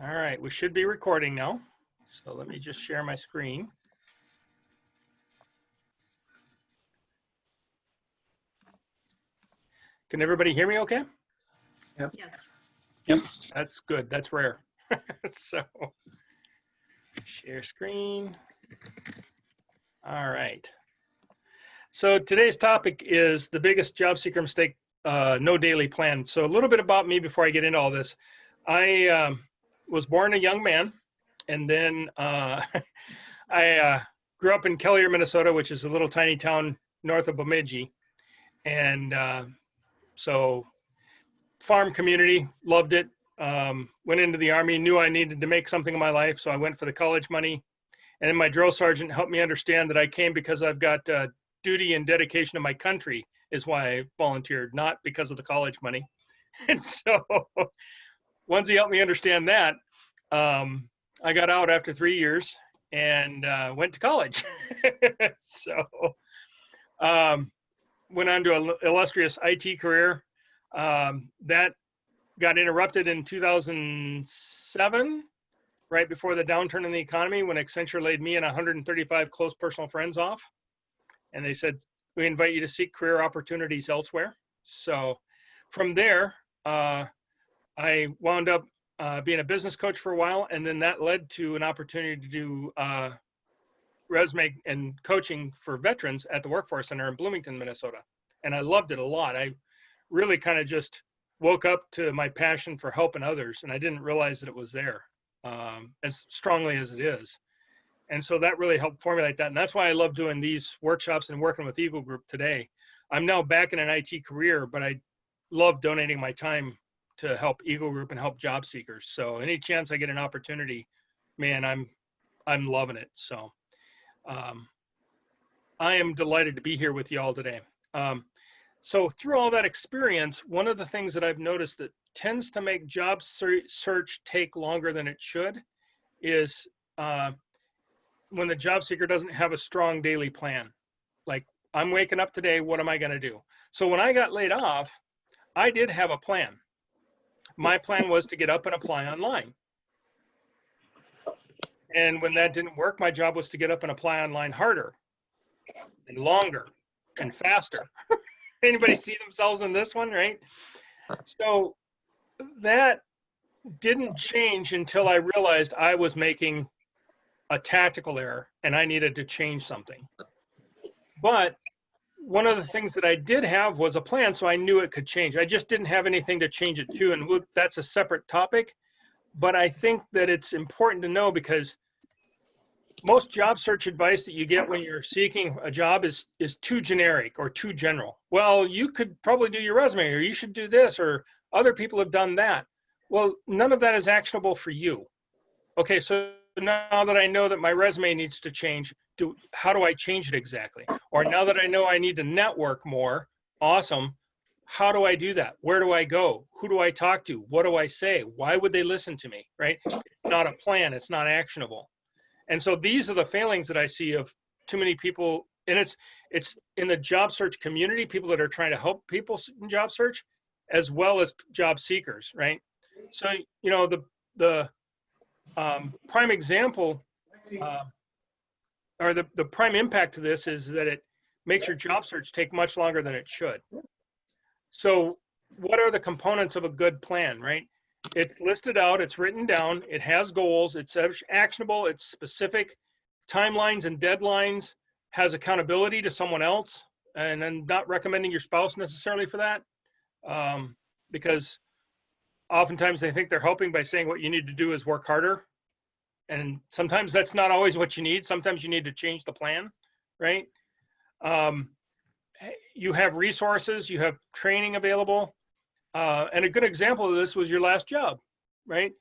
All right, we should be recording now. So let me just share my screen. Can everybody hear me okay? Yes. Yep, that's good. That's rare. So share screen. All right. So today's topic is the biggest job seeker mistake, no daily plan. So a little bit about me before I get into all this. I was born a young man, and then I grew up in Kelliher, Minnesota, which is a little tiny town north of Bemidji. And so farm community, loved it. Went into the Army, knew I needed to make something of my life, so I went for the college money. And then my drill sergeant helped me understand that I came because I've got duty and dedication to my country is why I volunteered, not because of the college money. And so once he helped me understand that, I got out after 3 years and went to college. So went on to an illustrious IT career. That got interrupted in 2007, right before the downturn in the economy, when Accenture laid me and 135 close personal friends off. And they said, we invite you to seek career opportunities elsewhere. So from there, I wound up being a business coach for a while. And then that led to an opportunity to do resume and coaching for veterans at the Workforce Center in Bloomington, Minnesota. And I loved it a lot. I really kind of just woke up to my passion for helping others, and I didn't realize that it was there as strongly as it is. And so that really helped formulate that. And that's why I love doing these workshops and working with Eagle Group today. I'm now back in an IT career, but I love donating my time to help Eagle Group and help job seekers. So any chance I get an opportunity, man, I'm loving it. So I am delighted to be here with you all today. So through all that experience, one of the things that I've noticed that tends to make job search take longer than it should is when the job seeker doesn't have a strong daily plan. Like, I'm waking up today, what am I going to do? So when I got laid off, I did have a plan. My plan was to get up and apply online. And when that didn't work, my job was to get up and apply online harder and longer and faster. Anybody see themselves in this one, right? So that didn't change until I realized I was making a tactical error and I needed to change something. But one of the things that I did have was a plan, so I knew it could change. I just didn't have anything to change it to, and that's a separate topic. But I think that it's important to know, because most job search advice that you get when you're seeking a job is too generic or too general. Well, you could probably do your resume, or you should do this, or other people have done that. Well, none of that is actionable for you. Okay, so now that I know that my resume needs to change, how do I change it exactly? Or now that I know I need to network more, awesome. How do I do that? Where do I go? Who do I talk to? What do I say? Why would they listen to me, right? It's not a plan. It's not actionable. And so these are the failings that I see of too many people. And it's in the job search community, people that are trying to help people in job search, as well as job seekers, right? So, you know, the prime example or the prime impact to this is that it makes your job search take much longer than it should. So what are the components of a good plan, right? It's listed out, it's written down, it has goals, it's actionable, it's specific, timelines and deadlines, has accountability to someone else, and then not recommending your spouse necessarily for that, because oftentimes they think they're helping by saying what you need to do is work harder. And sometimes that's not always what you need. Sometimes you need to change the plan, right? You have resources, you have training available. And a good example of this was your last job, right?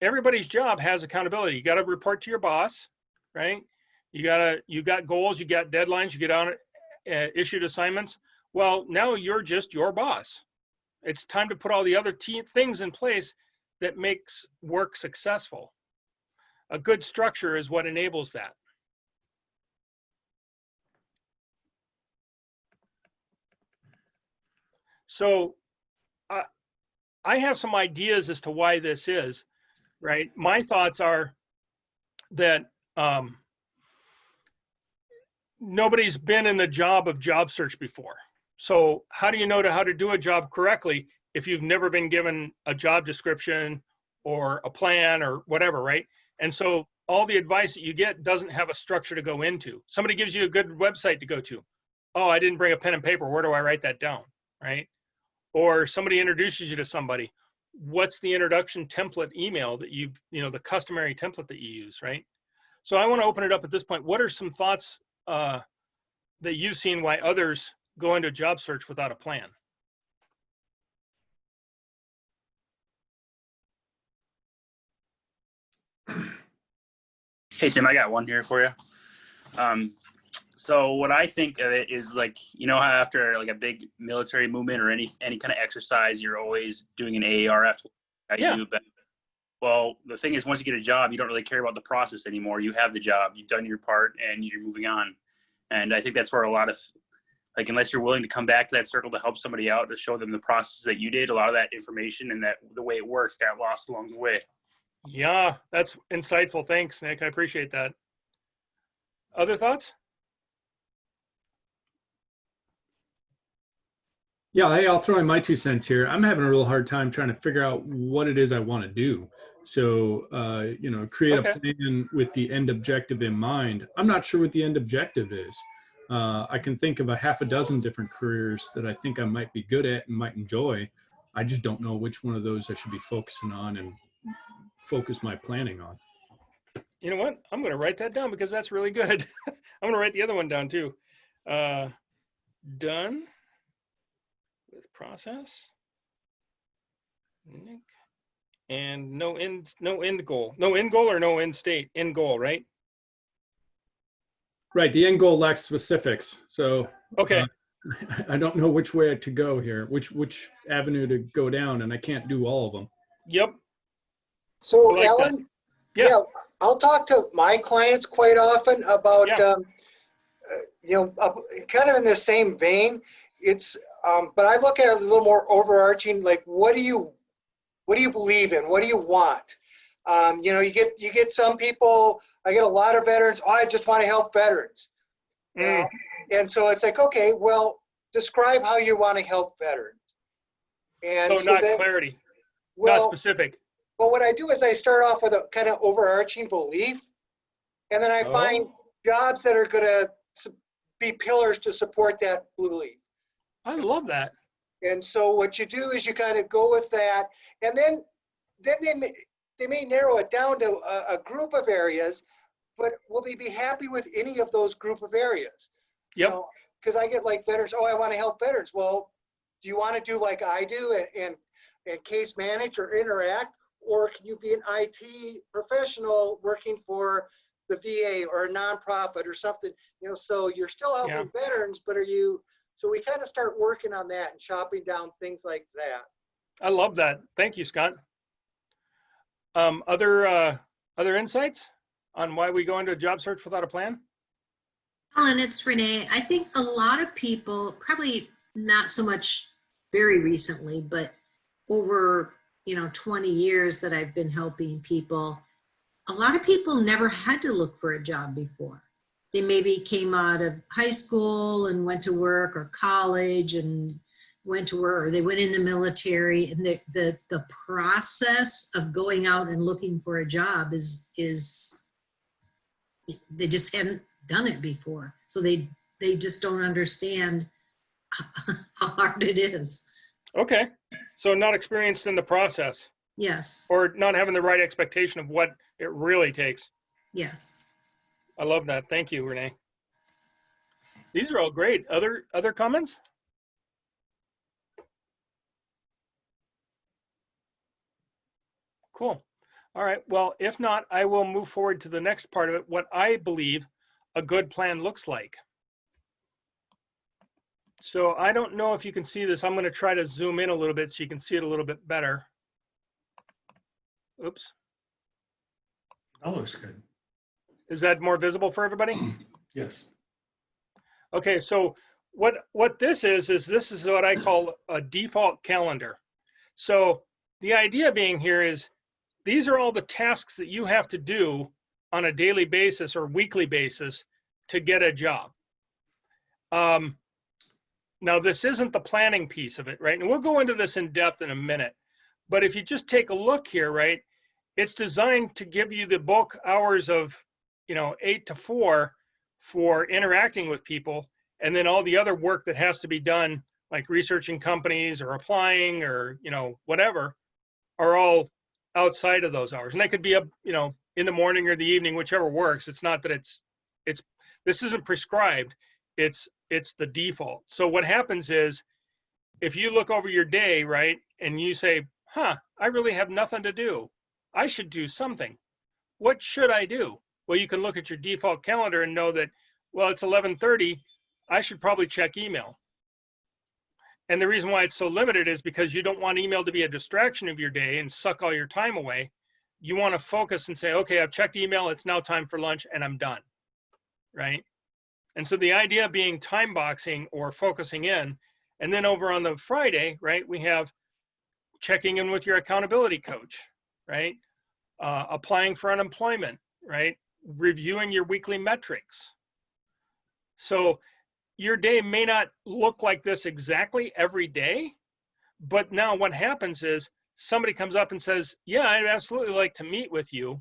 Everybody's job has accountability. You got to report to your boss, right? You got goals, you got deadlines, you get on issued assignments. Well, now you're just your boss. It's time to put all the other things in place that makes work successful. A good structure is what enables that. So I have some ideas as to why this is. right? My thoughts are that nobody's been in the job of job search before. So how do you know how to do a job correctly if you've never been given a job description or a plan or whatever, right? And so all the advice that you get doesn't have a structure to go into. Somebody gives you a good website to go to. Oh, I didn't bring a pen and paper. Where do I write that down, right? Or somebody introduces you to somebody. What's the introduction template email that the customary template that you use, right? So I want to open it up at this point. What are some thoughts that you've seen why others go into a job search without a plan? Hey, Tim, I got one here for you. So what I think of it is like, how after like a big military movement or any kind of exercise, you're always doing an AARF. Yeah. Well, the thing is, once you get a job, you don't really care about the process anymore. You have the job, you've done your part, and you're moving on. And I think that's where a lot of, like, unless you're willing to come back to that circle to help somebody out, to show them the process that you did, a lot of that information and that the way it works got lost along the way. Yeah, that's insightful. Thanks, Nick. I appreciate that. Other thoughts? Yeah, hey, I'll throw in my 2 cents here. I'm having a real hard time trying to figure out what it is I want to do. So, create Okay. a plan with the end objective in mind. I'm not sure what the end objective is. I can think of a half a dozen different careers that I think I might be good at and might enjoy. I just don't know which one of those I should be focusing on and focus my planning on. You know what? I'm going to write that down because that's really good. I'm going to write the other one down too. Done with process. Nick. And no end goal. No end goal or no end state? End goal, right? Right. The end goal lacks specifics. So Okay. I don't know which way to go here, which avenue to go down, and I can't do all of them. Yep. So, I like Alan, Yeah. yeah, I'll talk to my clients quite often about, Yeah. kind of in the same vein. It's, but I look at it a little more overarching. Like, what do you believe in? What do you want? You get some people. I get a lot of veterans. Oh, I just want to help veterans. And so it's like, okay, well, describe how you want to help veterans. And So not then, clarity, well, not specific. Well, what I do is I start off with a kind of overarching belief, and then I find jobs that are going to be pillars to support that belief. I love that. And so what you do is you kind of go with that, and then they may narrow it down to a group of areas, but will they be happy with any of those group of areas? Yep. Because I get like veterans, I want to help veterans. Well, do you want to do like I do and case manage or interact? Or can you be an IT professional working for the VA or a nonprofit or something? So you're still helping veterans, but so we kind of start working on that and chopping down things like that. I love that. Thank you, Scott. Other insights on why we go into a job search without a plan? Alan, it's Renee. I think a lot of people, probably not so much very recently, but over 20 years that I've been helping people, a lot of people never had to look for a job before. They maybe came out of high school and went to work, or college and went to work, or they went in the military, and the process of going out and looking for a job is they just hadn't done it before. So they just don't understand how hard it is. Okay. So not experienced in the process. Yes. Or not having the right expectation of what it really takes. Yes. I love that. Thank you, Renee. These are all great. Other comments? Cool. All right. Well, if not, I will move forward to the next part of it, what I believe a good plan looks like. So I don't know if you can see this. I'm going to try to zoom in a little bit so you can see it a little bit better. Oops. That looks good. Is that more visible for everybody? Yes. Okay, so what this is this is what I call a default calendar. So the idea being here is these are all the tasks that you have to do on a daily basis or weekly basis to get a job. Now, this isn't the planning piece of it, right? And we'll go into this in depth in a minute. But if you just take a look here, right, it's designed to give you the bulk hours of, 8 to 4 for interacting with people. And then all the other work that has to be done, like researching companies or applying or, whatever, are all outside of those hours. And that could be up, in the morning or the evening, whichever works. It's not that this isn't prescribed. It's the default. So what happens is if you look over your day, right, and you say, I really have nothing to do. I should do something. What should I do? Well, you can look at your default calendar and know that, well, it's 11:30. I should probably check email. And the reason why it's so limited is because you don't want email to be a distraction of your day and suck all your time away. You want to focus and say, okay, I've checked email. It's now time for lunch and I'm done, right? And so the idea being time boxing or focusing in. And then over on the Friday, right, we have checking in with your accountability coach, right? Applying for unemployment, right? Reviewing your weekly metrics. So your day may not look like this exactly every day, but now what happens is somebody comes up and says, yeah, I'd absolutely like to meet with you.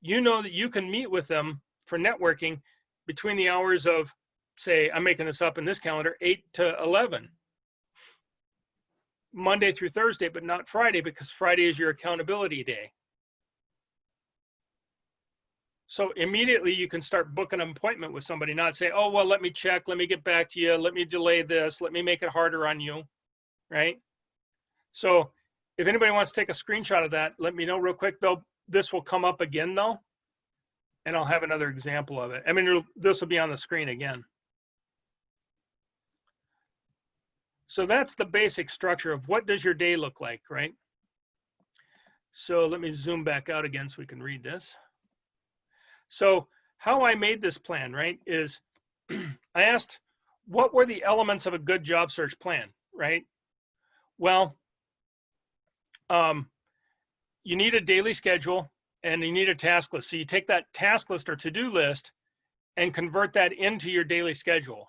You know that you can meet with them for networking between the hours of, say, I'm making this up in this calendar, 8 to 11. Monday through Thursday, but not Friday, because Friday is your accountability day. So immediately you can start booking an appointment with somebody, not say, oh, well, let me check, let me get back to you, let me delay this, let me make it harder on you, right? So if anybody wants to take a screenshot of that, let me know real quick, though. This will come up again, though, and I'll have another example of it. I mean, this will be on the screen again. So that's the basic structure of what does your day look like, right? So let me zoom back out again so we can read this. So how I made this plan, right, is I asked, what were the elements of a good job search plan, right? Well, you need a daily schedule and you need a task list. So you take that task list or to-do list and convert that into your daily schedule.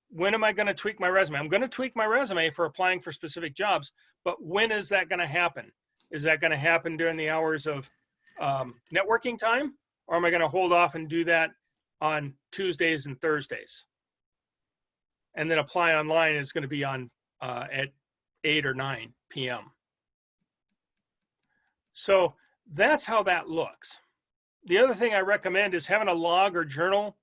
When am I going to tweak my resume? I'm going to tweak my resume for applying for specific jobs, but when is that going to happen? Is that going to happen during the hours of networking time? Or am I going to hold off and do that on Tuesdays and Thursdays? And then apply online is going to be on at 8 or 9 p.m. So that's how that looks. The other thing I recommend is having a log or journal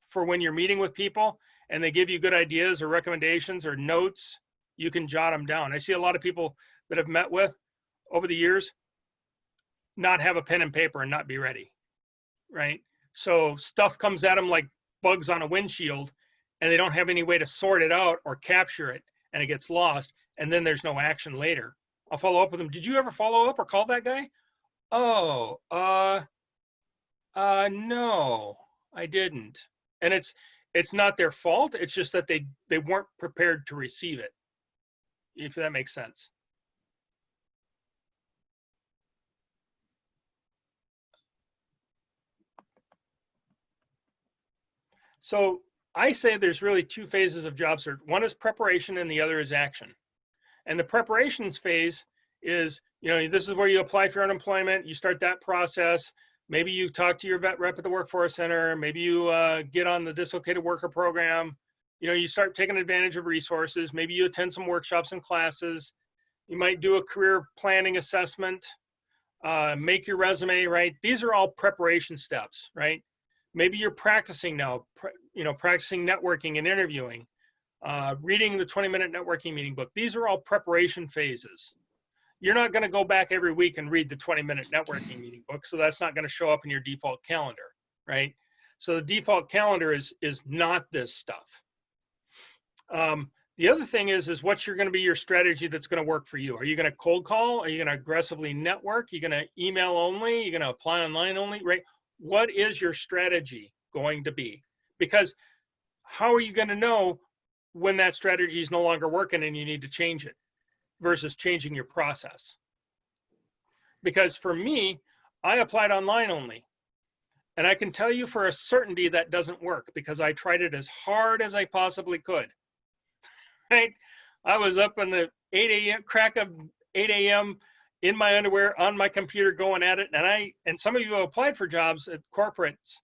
for when you're meeting with people and they give you good ideas or recommendations or notes, you can jot them down. I see a lot of people that I've met with over the years not have a pen and paper and not be ready, right? So stuff comes at them like bugs on a windshield and they don't have any way to sort it out or capture it and it gets lost and then there's no action later. I'll follow up with them. Did you ever follow up or call that guy? Oh, no, I didn't. And it's not their fault. It's just that they weren't prepared to receive it, if that makes sense. So I say there's really two phases of job search. One is preparation and the other is action. And the preparations phase is, this is where you apply for unemployment, you start that process. Maybe you talk to your vet rep at the workforce center. Maybe you get on the dislocated worker program. You start taking advantage of resources. Maybe you attend some workshops and classes. You might do a career planning assessment, make your resume, right? These are all preparation steps, right? Maybe you're practicing now, practicing networking and interviewing, reading the 20-minute networking meeting book. These are all preparation phases. You're not going to go back every week and read the 20-minute networking meeting book, so that's not going to show up in your default calendar, right? So the default calendar is not this stuff. The other thing is what's going to be your strategy that's going to work for you? Are you going to cold call? Are you going to aggressively network? Are you going to email only? Are you going to apply online only, right? What is your strategy going to be? Because how are you going to know when that strategy is no longer working and you need to change it versus changing your process? Because for me, I applied online only. And I can tell you for a certainty that doesn't work because I tried it as hard as I possibly could. Right? I was up in the 8 a.m. crack of 8 a.m. in my underwear on my computer going at it. And some of you have applied for jobs at corporates,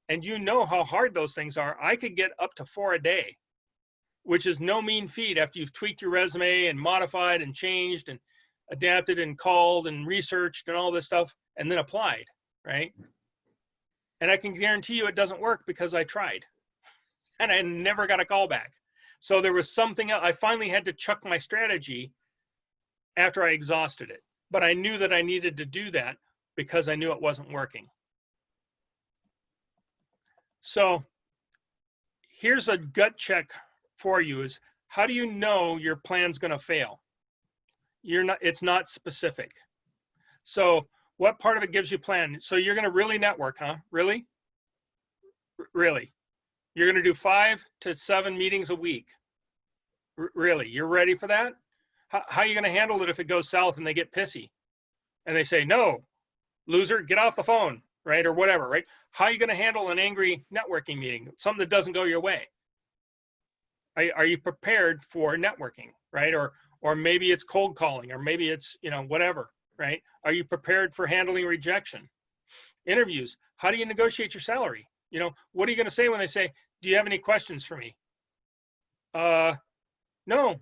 and you know how hard those things are. I could get up to 4 a day, which is no mean feat after you've tweaked your resume and modified and changed and adapted and called and researched and all this stuff and then applied, right? And I can guarantee you it doesn't work because I tried and I never got a call back. So there was something else. I finally had to chuck my strategy after I exhausted it. But I knew that I needed to do that because I knew it wasn't working. So here's a gut check for you is how do you know your plan's going to fail? It's not specific. So what part of it gives you plan? So you're going to really network, huh? Really? Really? You're going to do 5 to 7 meetings a week. Really? You're ready for that? How are you going to handle it if it goes south and they get pissy and they say, no, loser, get off the phone, right? Or whatever, right? How are you going to handle an angry networking meeting, something that doesn't go your way? Are you prepared for networking, right? Or maybe it's cold calling, or maybe it's, whatever, right? Are you prepared for handling rejection? Interviews, how do you negotiate your salary? What are you going to say when they say, do you have any questions for me? No,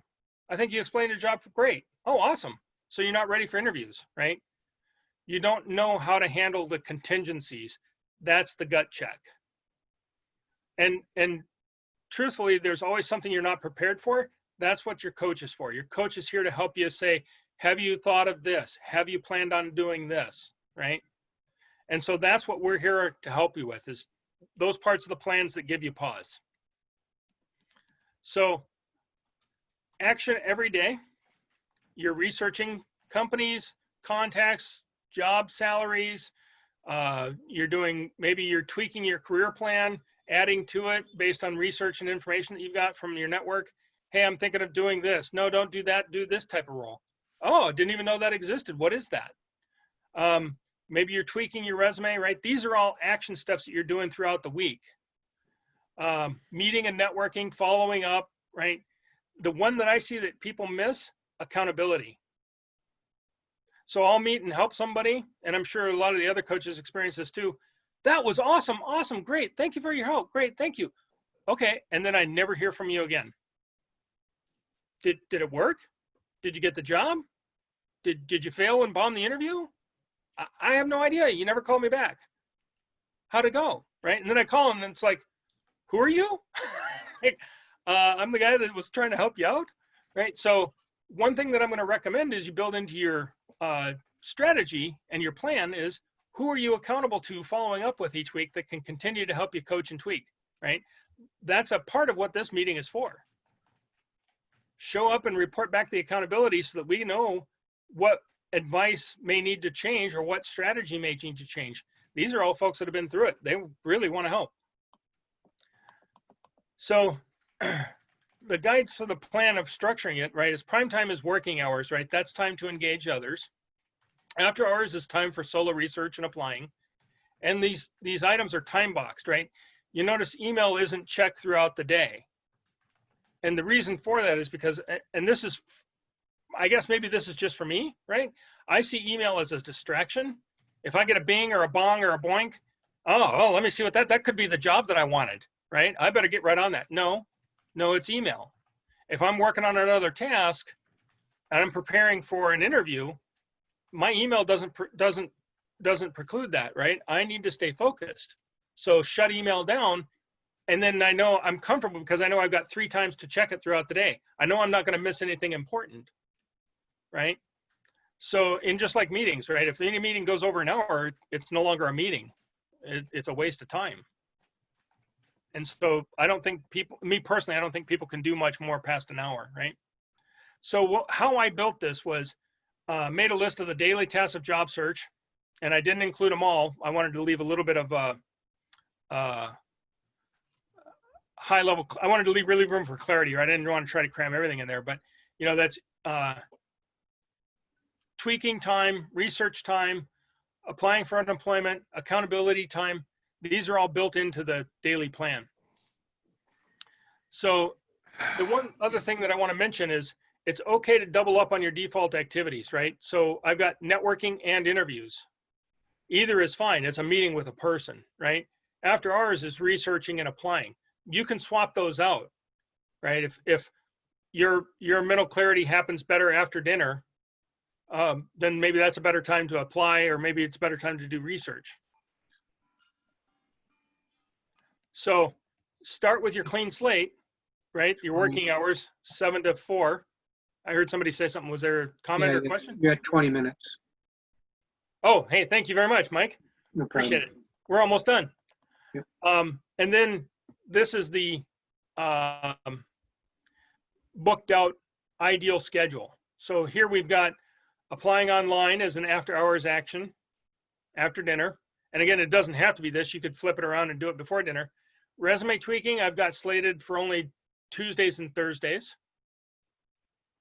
I think you explained your job great. Oh, awesome. So you're not ready for interviews, right? You don't know how to handle the contingencies. That's the gut check. And truthfully, there's always something you're not prepared for. That's what your coach is for. Your coach is here to help you say, have you thought of this? Have you planned on doing this, right? And so that's what we're here to help you with, is those parts of the plans that give you pause. So action every day. You're researching companies, contacts, job salaries. Maybe you're tweaking your career plan, adding to it based on research and information that you've got from your network. Hey, I'm thinking of doing this. No, don't do that. Do this type of role. Oh, I didn't even know that existed. What is that? Maybe you're tweaking your resume, right? These are all action steps that you're doing throughout the week. Meeting and networking, following up, right? The one that I see that people miss, accountability. So I'll meet and help somebody, and I'm sure a lot of the other coaches experience this too. That was awesome, awesome, great. Thank you for your help. Great, thank you. Okay, and then I never hear from you again. Did it work? Did you get the job? Did you fail and bomb the interview? I have no idea. You never called me back. How'd it go? Right? And then I call him and it's like, who are you? I'm the guy that was trying to help you out. Right? So one thing that I'm going to recommend is you build into your strategy and your plan is, who are you accountable to following up with each week that can continue to help you coach and tweak, right? That's a part of what this meeting is for. Show up and report back the accountability so that we know what advice may need to change or what strategy may need to change. These are all folks that have been through it. They really want to help. So the guides for the plan of structuring it, right, is prime time is working hours, right? That's time to engage others. After hours is time for solo research and applying. And these items are time boxed, right? You notice email isn't checked throughout the day. And the reason for that is because, and this is, I guess maybe this is just for me, right? I see email as a distraction. If I get a bing or a bong or a boink, oh, let me see what that could be the job that I wanted, right? I better get right on that. No, it's email. If I'm working on another task and I'm preparing for an interview, my email doesn't preclude that, right? I need to stay focused. So shut email down, and then I know I'm comfortable because I know I've got 3 times to check it throughout the day. I know I'm not going to miss anything important, right? So in just like meetings, right? If any meeting goes over an hour, it's no longer a meeting. It's a waste of time. And so I don't think me personally, I don't think people can do much more past an hour, right? So how I built this was, made a list of the daily tasks of job search, and I didn't include them all. I wanted to leave a little bit of high level. I wanted to leave really room for clarity, right? I didn't want to try to cram everything in there, but that's tweaking time, research time, applying for unemployment, accountability time. These are all built into the daily plan. So the one other thing that I want to mention is it's okay to double up on your default activities, right? So I've got networking and interviews. Either is fine. It's a meeting with a person, right? After hours is researching and applying. You can swap those out, right? If your mental clarity happens better after dinner, then maybe that's a better time to apply, or maybe it's a better time to do research. So start with your clean slate, right? Your working hours, 7 to 4. I heard somebody say something. Was there a comment or question? You had 20 minutes. Oh, hey, thank you very much, Mike. No problem. Appreciate it. We're almost done. Yep. And then this is the booked out ideal schedule. So here we've got applying online as an after hours action after dinner. And again, it doesn't have to be this. You could flip it around and do it before dinner. Resume tweaking, I've got slated for only Tuesdays and Thursdays,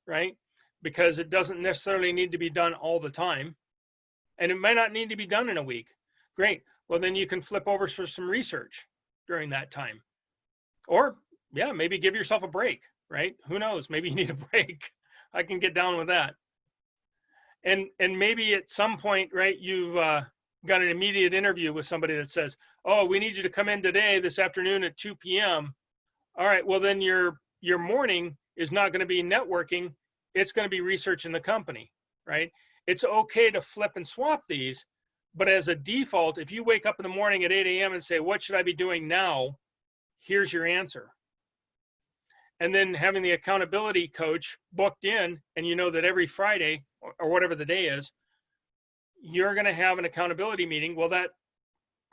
right? Because it doesn't necessarily need to be done all the time. And it might not need to be done in a week. Great. Well, then you can flip over for some research during that time. Or, yeah, maybe give yourself a break, right? Who knows? Maybe you need a break. I can get down with that. And maybe at some point, right, you've got an immediate interview with somebody that says, oh, we need you to come in today, this afternoon at 2 p.m. All right, well, then your morning is not going to be networking. It's going to be researching the company, right? It's okay to flip and swap these, but as a default, if you wake up in the morning at 8 a.m. and say, what should I be doing now? Here's your answer. And then having the accountability coach booked in, and you know that every Friday or whatever the day is, you're going to have an accountability meeting. Well, that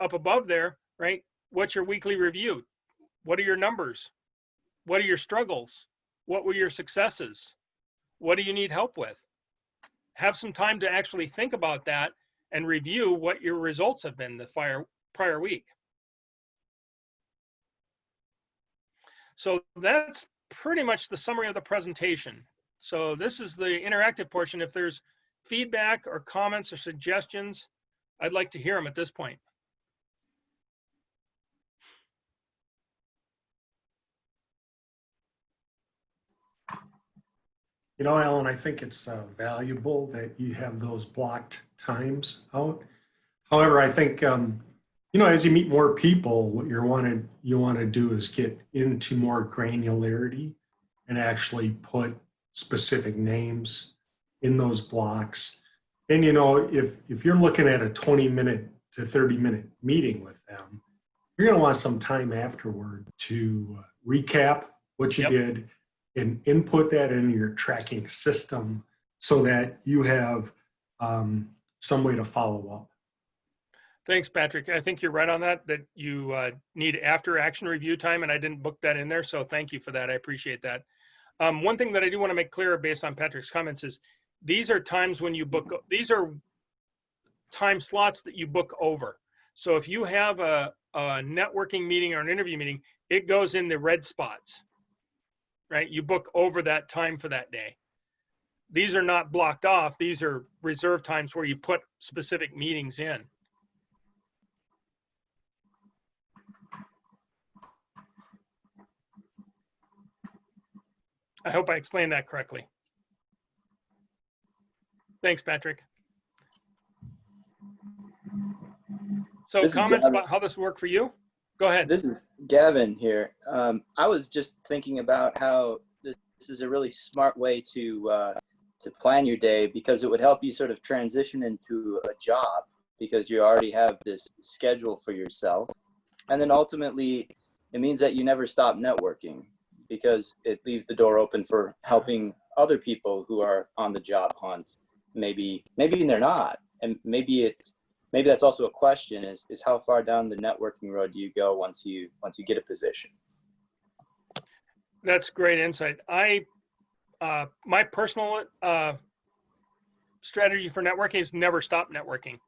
up above there, right? What's your weekly review? What are your numbers? What are your struggles? What were your successes? What do you need help with? Have some time to actually think about that and review what your results have been the prior week. So that's pretty much the summary of the presentation. So this is the interactive portion. If there's feedback or comments or suggestions, I'd like to hear them at this point. You know, Alan, I think it's valuable that you have those blocked times out. However, I think, you know, as you meet more people, what you want to do is get into more granularity and actually put specific names in those blocks. And, you know, if you're looking at a 20-minute to 30-minute meeting with them, you're going to want some time afterward to recap what you did and input that in your tracking system so that you have some way to follow up. Thanks, Patrick. I think you're right on that you need after action review time, and I didn't book that in there. So thank you for that. I appreciate that. One thing that I do want to make clear based on Patrick's comments is these are times when you book, these are time slots that you book over. So if you have a networking meeting or an interview meeting, it goes in the red spots, right? You book over that time for that day. These are not blocked off. These are reserved times where you put specific meetings in. I hope I explained that correctly. Thanks, Patrick. So comments about how this worked for you? Go ahead. This is Gavin here. I was just thinking about how this is a really smart way to plan your day, because it would help you sort of transition into a job because you already have this schedule for yourself. And then ultimately, it means that you never stop networking because it leaves the door open for helping other people who are on the job hunt. Maybe they're not. And maybe that's also a question is how far down the networking road do you go once you get a position? That's great insight. My personal strategy for networking is never stop networking,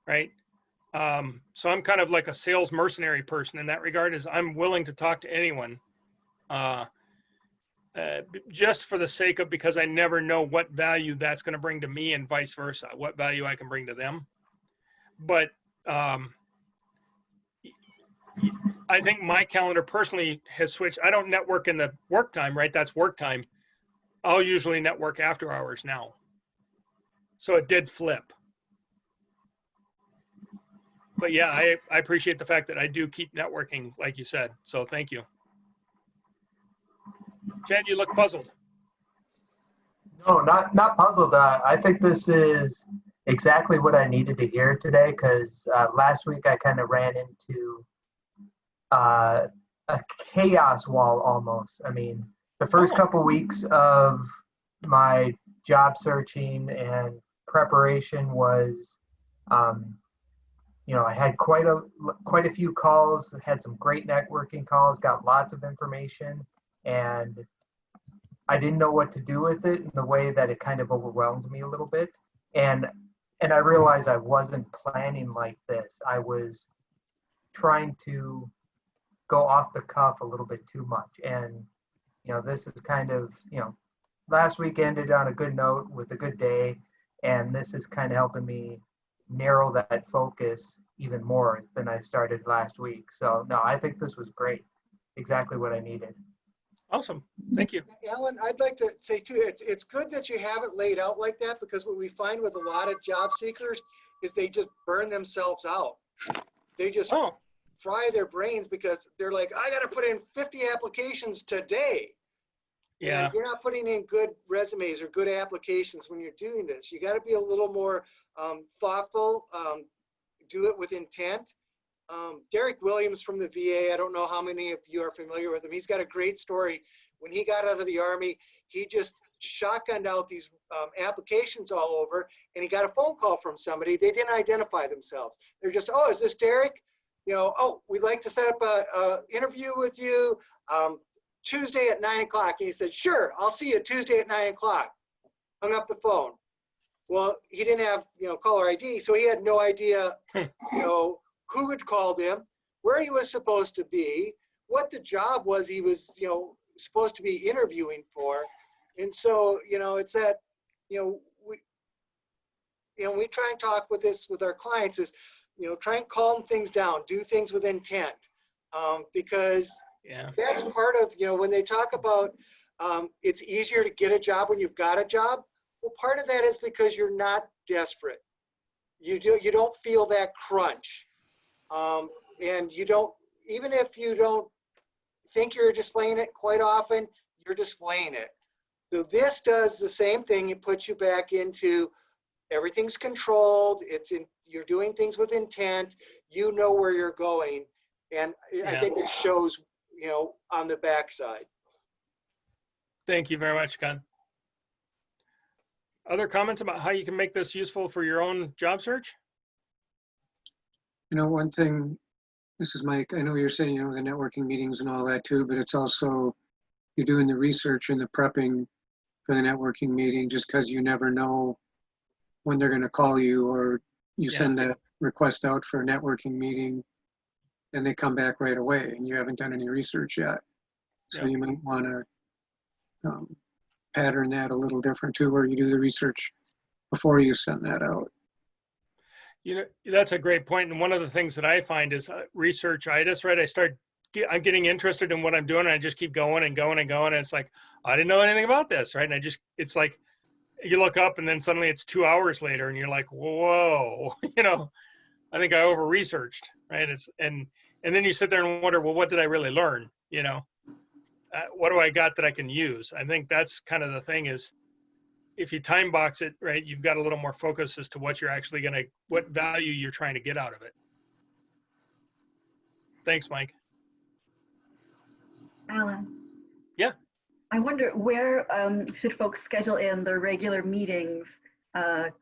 right? So I'm kind of like a sales mercenary person in that regard. Is I'm willing to talk to anyone. just for the sake of, because I never know what value that's going to bring to me and vice versa, what value I can bring to them. But I think my calendar personally has switched. I don't network in the work time, right? That's work time. I'll usually network after hours now. So it did flip. But yeah, I appreciate the fact that I do keep networking, like you said. So thank you. Chad, you look puzzled. No, not puzzled. I think this is exactly what I needed to hear today, because last week I kind of ran into a chaos wall almost. I mean, the first couple weeks of my job searching and preparation was, I had quite a few calls, had some great networking calls, got lots of information, and I didn't know what to do with it in the way that it kind of overwhelmed me a little bit. And I realized I wasn't planning like this. I was trying to go off the cuff a little bit too much. And, this is kind of, last week ended on a good note with a good day. And this is kind of helping me narrow that focus even more than I started last week. So no, I think this was great. Exactly what I needed. Awesome. Thank you. Alan, I'd like to say too, it's good that you have it laid out like that, because what we find with a lot of job seekers is they just burn themselves out. They just fry their brains because they're like, I got to put in 50 applications today. Yeah. And you're not putting in good resumes or good applications when you're doing this. You got to be a little more thoughtful, do it with intent. Derek Williams from the VA, I don't know how many of you are familiar with him. He's got a great story. When he got out of the Army, he just shotgunned out these applications all over, and he got a phone call from somebody. They didn't identify themselves. They're just, oh, is this Derek? Oh, we'd like to set up a interview with you Tuesday at 9 o'clock. And he said, sure, I'll see you Tuesday at 9 o'clock. Hung up the phone. Well, he didn't have, caller ID, so he had no idea, who had called him, where he was supposed to be, what the job was he was, supposed to be interviewing for. And so, it's that, we try and talk with our clients is, try and calm things down, do things with intent. Because that's part of, when they talk about it's easier to get a job when you've got a job. Well, part of that is because you're not desperate. You don't feel that crunch. And you don't, even if you don't think you're displaying it quite often, you're displaying it. So this does the same thing. It puts you back into everything's controlled. You're doing things with intent. You know where you're going. And I think it shows, on the backside. Thank you very much, Ken. Other comments about how you can make this useful for your own job search? One thing, this is Mike, I know you're saying, the networking meetings and all that too, but it's also you're doing the research and the prepping for the networking meeting, just because you never know when they're going to call you, or you send a request out for a networking meeting and they come back right away and you haven't done any research yet. So you might want to pattern that a little different too, where you do the research before you send that out. That's a great point. And one of the things that I find is researchitis, right? I'm getting interested in what I'm doing, and I just keep going and going and going. And it's like, I didn't know anything about this, right? And it's like, you look up and then suddenly it's 2 hours later and you're like, whoa, I think I over-researched, right? And then you sit there and wonder, well, what did I really learn? What do I got that I can use? I think that's kind of the thing is, if you time box it, right, you've got a little more focus as to what you're actually what value you're trying to get out of it. Thanks, Mike. Alan. Yeah. I wonder where should folks schedule in their regular meetings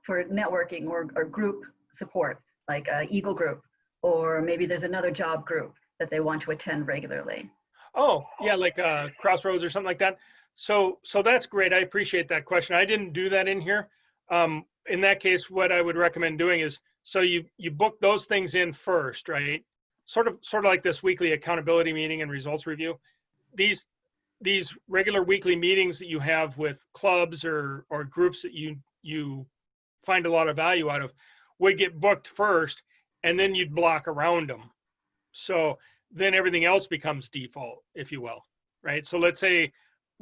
for networking or group support, like Eagle Group, or maybe there's another job group that they want to attend regularly. Oh, yeah, like Crossroads or something like that. So that's great. I appreciate that question. I didn't do that in here. In that case, what I would recommend doing is, so you book those things in first, right? Sort of like this weekly accountability meeting and results review. These these regular weekly meetings that you have with clubs or groups that you find a lot of value out of would get booked first, and then you'd block around them. So then everything else becomes default, if you will, right? So let's say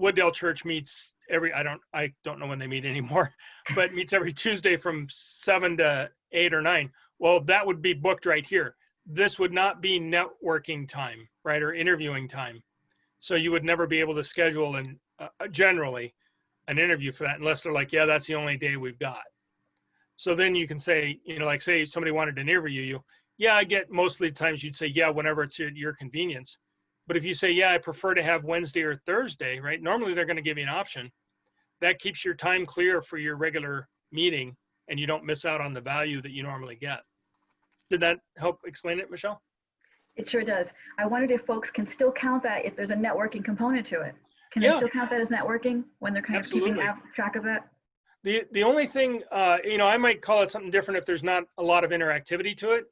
Wooddale Church meets I don't know when they meet anymore, but meets every Tuesday from 7 to 8 or 9. Well, that would be booked right here. This would not be networking time, right, or interviewing time. So you would never be able to schedule generally an interview for that unless they're like, yeah, that's the only day we've got. So then you can say, like say somebody wanted to interview you. Yeah, I get most of the times you'd say, yeah, whenever it's at your convenience. But if you say, yeah, I prefer to have Wednesday or Thursday, right? Normally they're going to give you an option. That keeps your time clear for your regular meeting and you don't miss out on the value that you normally get. Did that help explain it, Michelle? It sure does. I wondered if folks can still count that if there's a networking component to it. Can Yeah. they still count that as networking when they're kind of keeping Absolutely. track of that? The only thing, I might call it something different if there's not a lot of interactivity to it.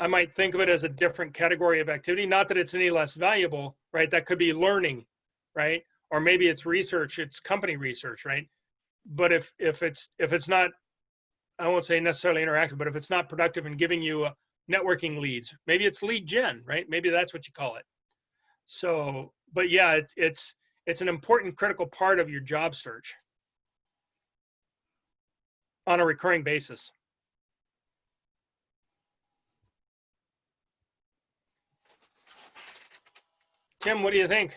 I might think of it as a different category of activity. Not that it's any less valuable, right? That could be learning, right? Or maybe it's research, it's company research, right? But if it's not, I won't say necessarily interactive, but if it's not productive in giving you networking leads, maybe it's lead gen, right? Maybe that's what you call it. So, but yeah, it's an important critical part of your job search on a recurring basis. Tim, what do you think?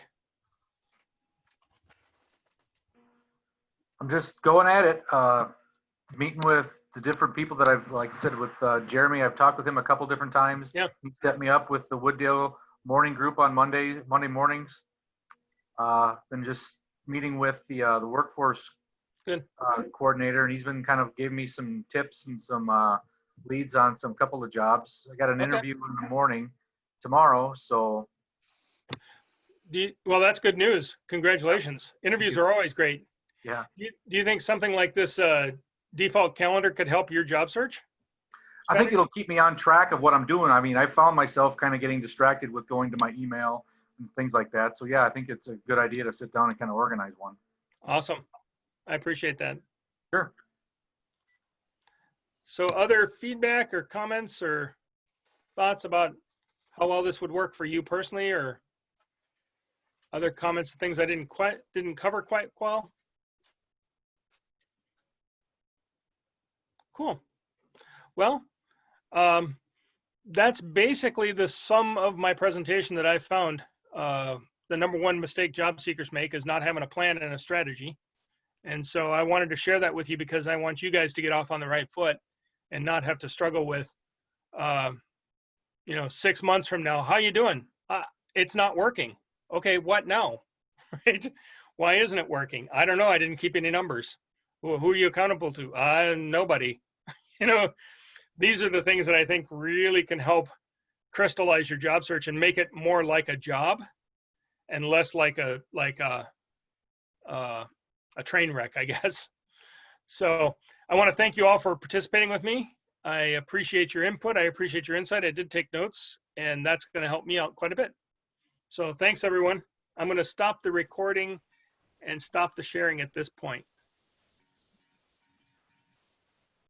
I'm just going at it, meeting with the different people that I've, like I said, with Jeremy, I've talked with him a couple different times. Yeah. He set me up with the Wooddale morning group on Monday mornings. Been just meeting with the workforce Good. Coordinator, and he's been kind of giving me some tips and some leads on some couple of jobs. I got an Okay. interview in the morning tomorrow, so Well, that's good news. Congratulations. Interviews are always great. yeah. Do you think something like this default calendar could help your job search? I think it'll keep me on track of what I'm doing. I mean, I found myself kind of getting distracted with going to my email and things like that. So yeah, I think it's a good idea to sit down and kind of organize one. Awesome. I appreciate that. Sure. So other feedback or comments or thoughts about how well this would work for you personally, or other comments, things I didn't cover quite well? Cool. Well, that's basically the sum of my presentation that I found. The number one mistake job seekers make is not having a plan and a strategy. And so I wanted to share that with you because I want you guys to get off on the right foot and not have to struggle with, 6 months from now, how you doing? It's not working. Okay, what now? Right? Why isn't it working? I don't know. I didn't keep any numbers. Well, who are you accountable to? Nobody. These are the things that I think really can help crystallize your job search and make it more like a job and less like a train wreck, I guess. So I want to thank you all for participating with me. I appreciate your input. I appreciate your insight. I did take notes, and that's going to help me out quite a bit. So thanks, everyone. I'm going to stop the recording and stop the sharing at this point.